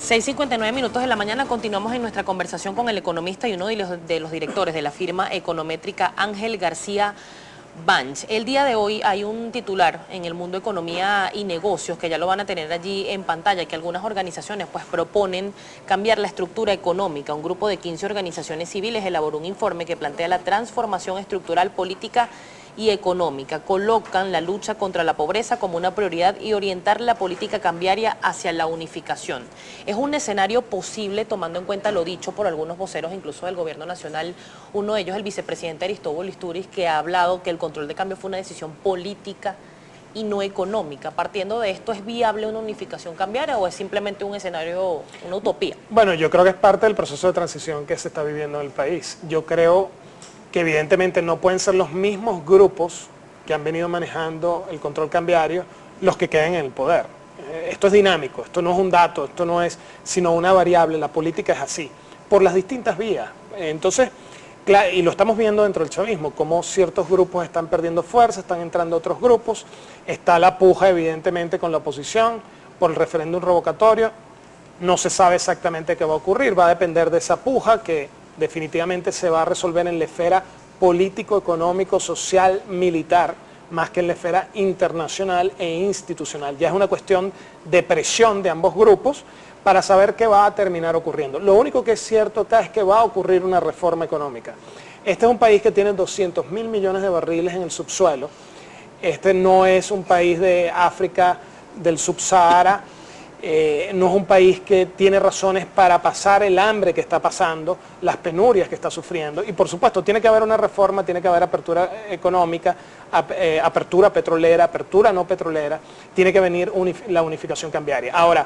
6:59 minutos de la mañana, continuamos en nuestra conversación con el economista y uno de los directores de la firma econométrica Ángel García Banch. El día de hoy hay un titular en el Mundo Economía y Negocios, que ya lo van a tener allí en pantalla, que algunas organizaciones pues proponen cambiar la estructura económica. Un grupo de 15 organizaciones civiles elaboró un informe que plantea la transformación estructural, política y económica. Colocan la lucha contra la pobreza como una prioridad y orientar la política cambiaria hacia la unificación. Es un escenario posible tomando en cuenta lo dicho por algunos voceros, incluso del gobierno nacional, uno de ellos el vicepresidente Aristóbulo Istúriz, que ha hablado que el control de cambio fue una decisión política y no económica. Partiendo de esto, ¿es viable una unificación cambiaria o es simplemente un escenario, una utopía? Bueno, yo creo que es parte del proceso de transición que se está viviendo en el país. Yo creo que evidentemente no pueden ser los mismos grupos que han venido manejando el control cambiario los que queden en el poder. Esto es dinámico, esto no es un dato, esto no es sino una variable, la política es así, por las distintas vías. Entonces, y lo estamos viendo dentro del chavismo, cómo ciertos grupos están perdiendo fuerza, están entrando otros grupos, está la puja evidentemente con la oposición por el referéndum revocatorio, no se sabe exactamente qué va a ocurrir, va a depender de esa puja que definitivamente se va a resolver en la esfera político, económico, social, militar, más que en la esfera internacional e institucional. Ya es una cuestión de presión de ambos grupos para saber qué va a terminar ocurriendo. Lo único que es cierto acá es que va a ocurrir una reforma económica. Este es un país que tiene 200.000 millones de barriles en el subsuelo. Este no es un país de África del Subsahara. No es un país que tiene razones para pasar el hambre que está pasando, las penurias que está sufriendo, y por supuesto tiene que haber una reforma, tiene que haber apertura económica, apertura petrolera, apertura no petrolera, tiene que venir la unificación cambiaria. Ahora,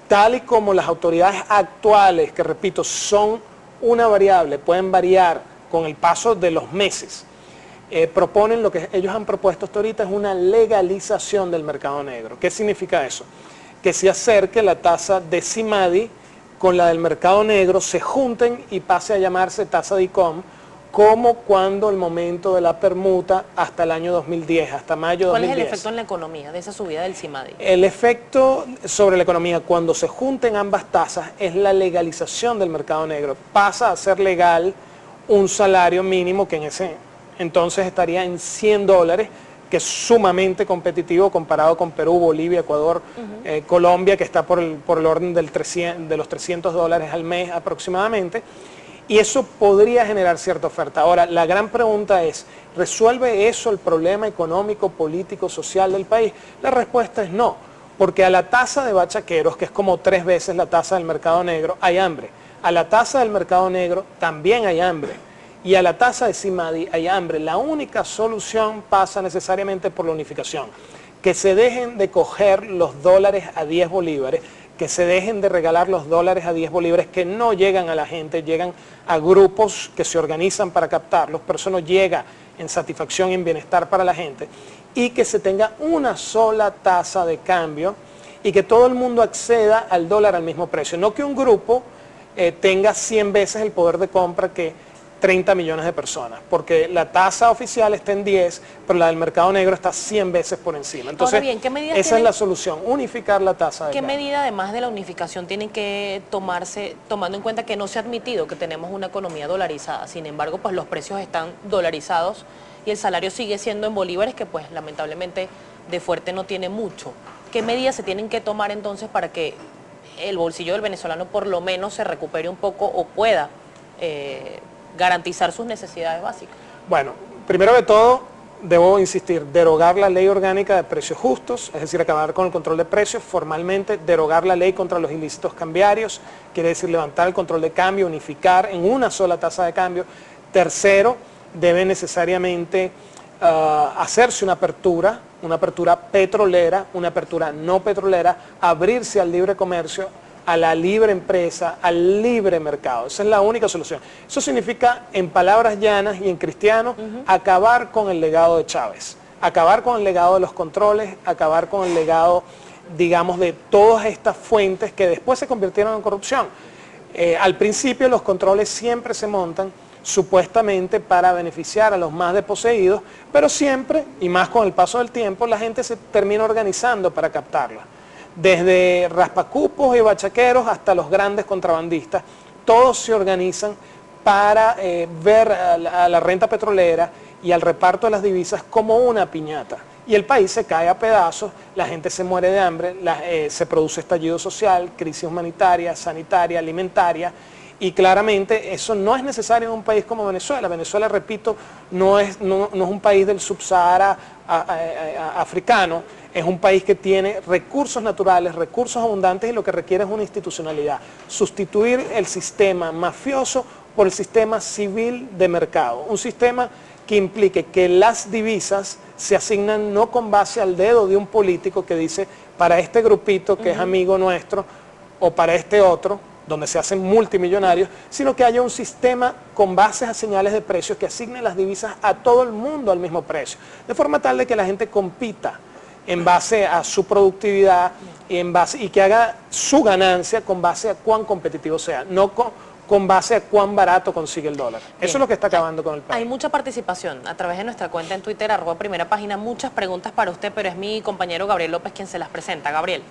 tal y como las autoridades actuales, que repito, son una variable, pueden variar con el paso de los meses, proponen lo que ellos han propuesto hasta ahorita es una legalización del mercado negro. ¿Qué significa eso? Que se acerque la tasa de CIMADI con la del mercado negro, se junten y pase a llamarse tasa de ICOM, como cuando el momento de la permuta hasta el año 2010, hasta mayo de 2010. ¿Cuál es el efecto en la economía de esa subida del CIMADI? El efecto sobre la economía cuando se junten ambas tasas es la legalización del mercado negro. Pasa a ser legal un salario mínimo que en ese entonces estaría en $100, que es sumamente competitivo comparado con Perú, Bolivia, Ecuador, Colombia, que está por el orden de los $300 al mes aproximadamente, y eso podría generar cierta oferta. Ahora, la gran pregunta es, ¿resuelve eso el problema económico, político, social del país? La respuesta es no, porque a la tasa de bachaqueros, que es como 3 veces la tasa del mercado negro, hay hambre. A la tasa del mercado negro también hay hambre. Y a la tasa de CIMADI hay hambre. La única solución pasa necesariamente por la unificación. Que se dejen de coger los dólares a 10 bolívares, que se dejen de regalar los dólares a 10 bolívares que no llegan a la gente, llegan a grupos que se organizan para captarlos, pero eso no llega en satisfacción y en bienestar para la gente, y que se tenga una sola tasa de cambio y que todo el mundo acceda al dólar al mismo precio. No que un grupo tenga 100 veces el poder de compra que 30 millones de personas, porque la tasa oficial está en 10, pero la del mercado negro está 100 veces por encima. Entonces, ahora bien, ¿qué medidas esa es la solución, unificar la tasa de ¿Qué cambio? medida, además de la unificación, tienen que tomarse, tomando en cuenta que no se ha admitido que tenemos una economía dolarizada? Sin embargo, pues los precios están dolarizados y el salario sigue siendo en bolívares, que pues lamentablemente de fuerte no tiene mucho. ¿Qué medidas se tienen que tomar entonces para que el bolsillo del venezolano por lo menos se recupere un poco o pueda garantizar sus necesidades básicas? Bueno, primero de todo, debo insistir, derogar la ley orgánica de precios justos, es decir, acabar con el control de precios, formalmente derogar la ley contra los ilícitos cambiarios, quiere decir levantar el control de cambio, unificar en una sola tasa de cambio. Tercero, debe necesariamente hacerse una apertura petrolera, una apertura no petrolera, abrirse al libre comercio, a la libre empresa, al libre mercado. Esa es la única solución. Eso significa, en palabras llanas y en cristiano, acabar con el legado de Chávez, acabar con el legado de los controles, acabar con el legado, digamos, de todas estas fuentes que después se convirtieron en corrupción. Al principio los controles siempre se montan supuestamente para beneficiar a los más desposeídos, pero siempre, y más con el paso del tiempo, la gente se termina organizando para captarla. Desde raspacupos y bachaqueros hasta los grandes contrabandistas, todos se organizan para ver a la renta petrolera y al reparto de las divisas como una piñata. Y el país se cae a pedazos, la gente se muere de hambre, se produce estallido social, crisis humanitaria, sanitaria, alimentaria, y claramente eso no es necesario en un país como Venezuela. Venezuela, repito, no es un país del subsahara africano, es un país que tiene recursos naturales, recursos abundantes, y lo que requiere es una institucionalidad. Sustituir el sistema mafioso por el sistema civil de mercado, un sistema que implique que las divisas se asignan no con base al dedo de un político que dice para este grupito que es amigo nuestro o para este otro, donde se hacen multimillonarios, sino que haya un sistema con bases a señales de precios que asigne las divisas a todo el mundo al mismo precio, de forma tal de que la gente compita en base a su productividad y que haga su ganancia con base a cuán competitivo sea, no con base a cuán barato consigue el dólar. Bien. Eso es lo que está acabando con el país. Hay mucha participación a través de nuestra cuenta en Twitter, @primera página, muchas preguntas para usted, pero es mi compañero Gabriel López quien se las presenta. Gabriel.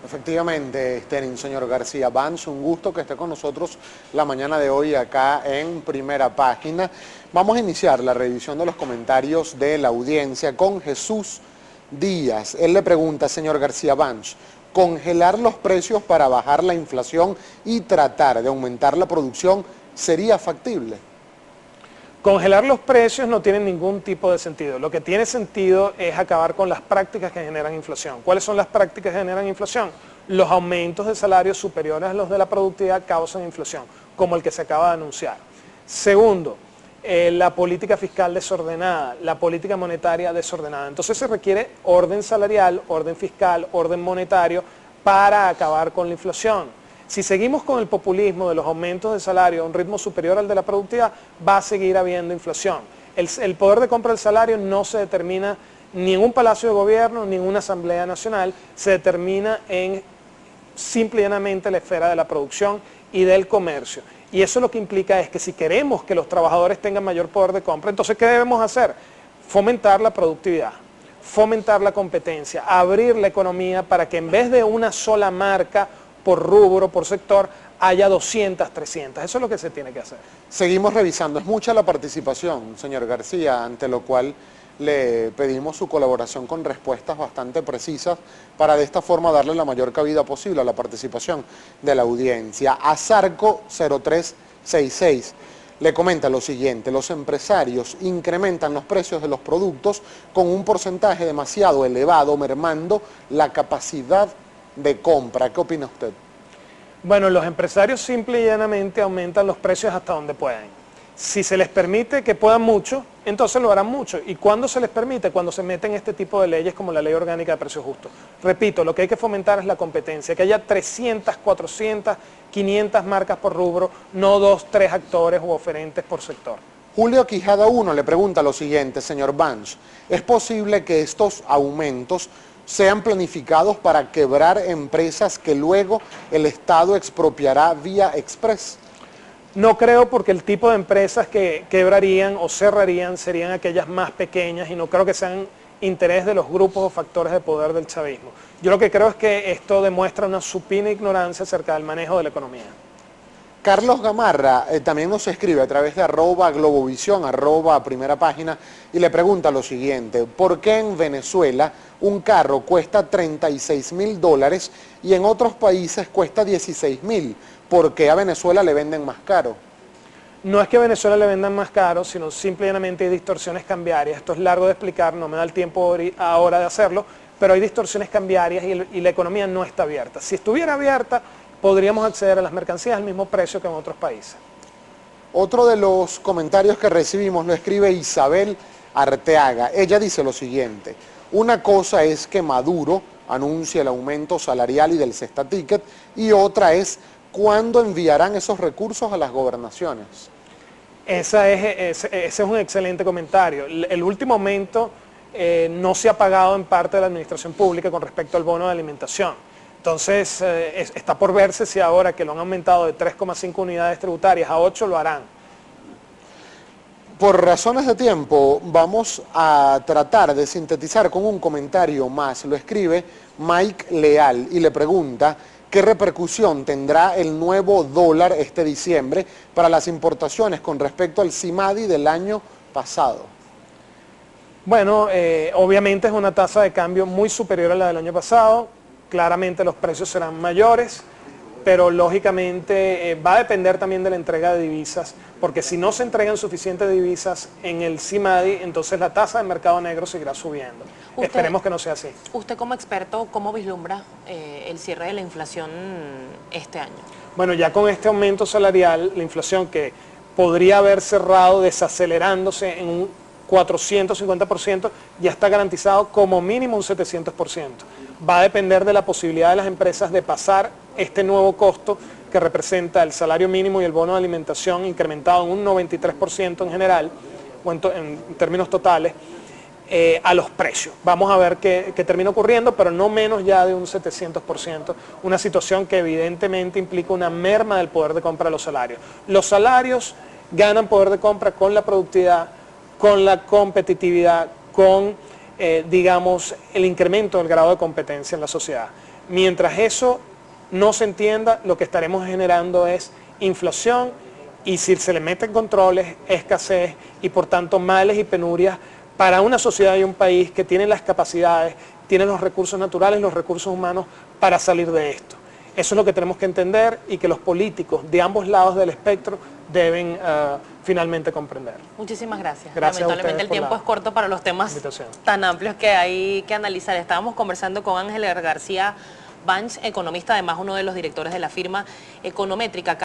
Efectivamente, señor García Banch, un gusto que esté con nosotros la mañana de hoy acá en Primera Página. Vamos a iniciar la revisión de los comentarios de la audiencia con Jesús Díaz. Él le pregunta, señor García Banch, ¿congelar los precios para bajar la inflación y tratar de aumentar la producción sería factible? Congelar los precios no tiene ningún tipo de sentido. Lo que tiene sentido es acabar con las prácticas que generan inflación. ¿Cuáles son las prácticas que generan inflación? Los aumentos de salarios superiores a los de la productividad causan inflación, como el que se acaba de anunciar. Segundo, la política fiscal desordenada, la política monetaria desordenada. Entonces se requiere orden salarial, orden fiscal, orden monetario para acabar con la inflación. Si seguimos con el populismo de los aumentos de salario a un ritmo superior al de la productividad, va a seguir habiendo inflación. El poder de compra del salario no se determina ni en un palacio de gobierno, ni en una asamblea nacional, se determina en simple y llanamente la esfera de la producción y del comercio. Y eso lo que implica es que si queremos que los trabajadores tengan mayor poder de compra, entonces ¿qué debemos hacer? Fomentar la productividad, fomentar la competencia, abrir la economía para que en vez de una sola marca por rubro, por sector, haya 200, 300. Eso es lo que se tiene que hacer. Seguimos revisando. Es mucha la participación, señor García, ante lo cual le pedimos su colaboración con respuestas bastante precisas para de esta forma darle la mayor cabida posible a la participación de la audiencia. Azarco 0366 le comenta lo siguiente: los empresarios incrementan los precios de los productos con un porcentaje demasiado elevado, mermando la capacidad de compra. ¿Qué opina usted? Bueno, los empresarios simple y llanamente aumentan los precios hasta donde pueden. Si se les permite que puedan mucho, entonces lo harán mucho. ¿Y cuándo se les permite? Cuando se meten este tipo de leyes como la Ley Orgánica de Precios Justos. Repito, lo que hay que fomentar es la competencia, que haya 300, 400, 500 marcas por rubro, no 2, 3 actores u oferentes por sector. Julio Quijada 1 le pregunta lo siguiente, señor Banch, ¿es posible que estos aumentos sean planificados para quebrar empresas que luego el Estado expropiará vía express? No creo, porque el tipo de empresas que quebrarían o cerrarían serían aquellas más pequeñas y no creo que sean interés de los grupos o factores de poder del chavismo. Yo lo que creo es que esto demuestra una supina ignorancia acerca del manejo de la economía. Carlos Gamarra también nos escribe a través de @globovisión, @primera página, y le pregunta lo siguiente: ¿por qué en Venezuela un carro cuesta $36.000 y en otros países cuesta 16.000? ¿Por qué a Venezuela le venden más caro? No es que a Venezuela le vendan más caro, sino simplemente hay distorsiones cambiarias. Esto es largo de explicar, no me da el tiempo ahora de hacerlo, pero hay distorsiones cambiarias y la economía no está abierta. Si estuviera abierta, podríamos acceder a las mercancías al mismo precio que en otros países. Otro de los comentarios que recibimos lo escribe Isabel Arteaga. Ella dice lo siguiente: una cosa es que Maduro anuncie el aumento salarial y del cesta ticket, y otra es cuándo enviarán esos recursos a las gobernaciones. Ese es un excelente comentario. El último aumento no se ha pagado en parte de la administración pública con respecto al bono de alimentación. Entonces, está por verse si ahora que lo han aumentado de 3,5 unidades tributarias a 8 lo harán. Por razones de tiempo, vamos a tratar de sintetizar con un comentario más. Lo escribe Mike Leal y le pregunta qué repercusión tendrá el nuevo dólar este diciembre para las importaciones con respecto al CIMADI del año pasado. Bueno, obviamente es una tasa de cambio muy superior a la del año pasado, claramente los precios serán mayores, pero lógicamente va a depender también de la entrega de divisas, porque si no se entregan suficientes divisas en el CIMADI, entonces la tasa de mercado negro seguirá subiendo. Esperemos que no sea así. Usted como experto, ¿cómo vislumbra el cierre de la inflación este año? Bueno, ya con este aumento salarial, la inflación que podría haber cerrado desacelerándose en un 450%, ya está garantizado como mínimo un 700%. Va a depender de la posibilidad de las empresas de pasar este nuevo costo que representa el salario mínimo y el bono de alimentación incrementado en un 93% en general, o en términos totales, a los precios. Vamos a ver qué termina ocurriendo, pero no menos ya de un 700%, una situación que evidentemente implica una merma del poder de compra de los salarios. Los salarios ganan poder de compra con la productividad, con la competitividad, con, digamos, el incremento del grado de competencia en la sociedad. Mientras eso no se entienda, lo que estaremos generando es inflación y si se le meten controles, escasez y por tanto males y penurias para una sociedad y un país que tienen las capacidades, tienen los recursos naturales, los recursos humanos para salir de esto. Eso es lo que tenemos que entender y que los políticos de ambos lados del espectro deben finalmente comprender. Muchísimas gracias. Gracias. Lamentablemente el tiempo es corto para los temas tan amplios que hay que analizar. Estábamos conversando con Ángel García Banch, economista, además uno de los directores de la firma Econométrica.